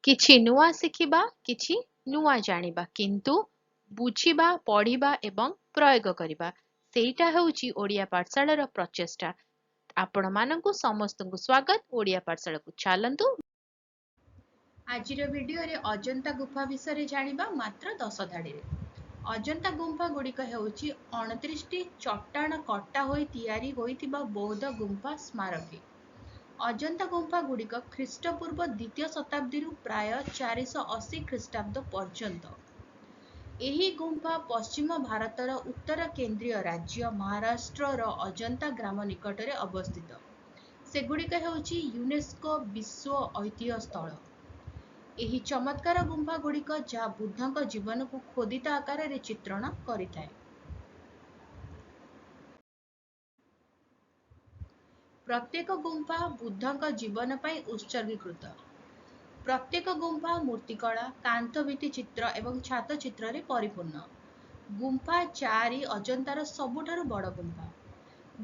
କିଛି ନୂଆ ଶିଖିବା, କିଛି ନୂଆ ଜାଣିବା, କିନ୍ତୁ ବୁଝିବା, ପଢିବା ଏବଂ ପ୍ରୟୋଗ କରିବା, ସେଇଟା ହେଉଛି ଓଡ଼ିଆ ପାଠଶାଳାର ପ୍ରଚେଷ୍ଟା। ଆପଣମାନଙ୍କୁ ସମସ୍ତଙ୍କୁ ସ୍ୱାଗତ। ଓଡ଼ିଆ ପାଠଶାଳାକୁ ଚାଲନ୍ତୁ। ଆଜିର ଭିଡିଓରେ ଅଜନ୍ତା ଗୁମ୍ଫା ବିଷୟରେ ଜାଣିବା ମାତ୍ର 10 ଧାଡ଼ିରେ। ଅଜନ୍ତା ଗୁମ୍ଫା ଗୁଡ଼ିକ ହେଉଛି 29ଟି ଚଟାଣ କଟା ହୋଇ ତିଆରି ହୋଇଥିବା ବୌଦ୍ଧ ଗୁମ୍ଫା ସ୍ମାରକୀ। ଅଜନ୍ତା ଗୁମ୍ଫା ଗୁଡ଼ିକ ଖ୍ରୀଷ୍ଟପୂର୍ବ 2ୟ ଶତାବ୍ଦୀରୁ ପ୍ରାୟ 480 ଖ୍ରୀଷ୍ଟାବ୍ଦ ପର୍ଯ୍ୟନ୍ତ। ଏହି ଗୁମ୍ଫା ପଶ୍ଚିମ ଭାରତର ଉତ୍ତର କେନ୍ଦ୍ରୀୟ ରାଜ୍ୟ ମହାରାଷ୍ଟ୍ରର ଅଜନ୍ତା ଗ୍ରାମ ନିକଟରେ ଅବସ୍ଥିତ। ସେଗୁଡ଼ିକ ହେଉଛି ୟୁନେସ୍କୋ ବିଶ୍ୱ ଐତିହ୍ୟ ସ୍ଥଳ। ଏହି ଚମତ୍କାର ଗୁମ୍ଫା ଗୁଡ଼ିକ ଯାହା ବୁଦ୍ଧଙ୍କ ଜୀବନକୁ ଖୋଦିତ ଆକାରରେ ଚିତ୍ରଣ କରିଥାଏ। ପ୍ରତ୍ୟେକ ଗୁମ୍ଫା ବୁଦ୍ଧଙ୍କ ଜୀବନ ପାଇଁ ଉତ୍ସର୍ଗୀକୃତ। ପ୍ରତ୍ୟେକ ଗୁମ୍ଫା ମୂର୍ତ୍ତିକଳା, କାନ୍ଥ ଭିତ୍ତି ଚିତ୍ର ଏବଂ ଛାତ ଚିତ୍ରରେ ପରିପୂର୍ଣ୍ଣ। ଗୁମ୍ଫା 4 ଅଜନ୍ତାର ସବୁଠାରୁ ବଡ଼ ଗୁମ୍ଫା।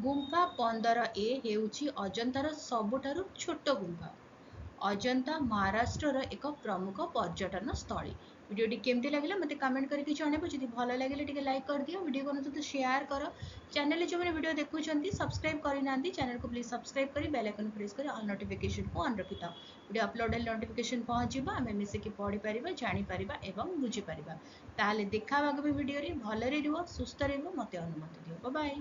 ଗୁମ୍ଫା 15A ହେଉଛି ଅଜନ୍ତାର ସବୁଠାରୁ ଛୋଟ ଗୁମ୍ଫା। ଅଜନ୍ତା ମହାରାଷ୍ଟ୍ରର ଏକ ପ୍ରମୁଖ ପର୍ଯ୍ୟଟନ ସ୍ଥଳୀ। ଭିଡ଼ିଓଟି କେମିତି ଲାଗିଲା ମୋତେ କମେଣ୍ଟ କରିକି ଜଣାଇବ। ଯଦି ଭଲ ଲାଗିଲେ ଟିକେ ଲାଇକ୍ କରିଦିଅ, ଭିଡ଼ିଓ ସହିତ ସେୟାର କର। ଚ୍ୟାନେଲରେ ଯେଉଁମାନେ ଭିଡ଼ିଓ ଦେଖୁଛନ୍ତି ସବସ୍କ୍ରାଇବ୍ କରିନାହାନ୍ତି, ଚ୍ୟାନେଲକୁ ପ୍ଲିଜ୍ ସବସ୍କ୍ରାଇବ୍ କରି ବେଲ୍ ଆଇକନ୍ ପ୍ରେସ୍ କରି ଅଲ୍ ନୋଟିଫିକେସନକୁ ଅନ୍ ରଖିଥାଅ। ଭିଡ଼ିଓ ଅପଲୋଡ଼ ହେଲେ ନୋଟିଫିକେସନ୍ ପହଞ୍ଚିବ, ଆମେ ମିଶିକି ପଢ଼ିପାରିବା, ଜାଣିପାରିବା ଏବଂ ବୁଝିପାରିବା। ତାହେଲେ ଦେଖା ହେବ ଆଗାମୀ ଭିଡ଼ିଓରେ। ଭଲରେ ରୁହ, ସୁସ୍ଥ ରହିବ, ମୋତେ ଅନୁମତି ଦିଅ। Bye bye.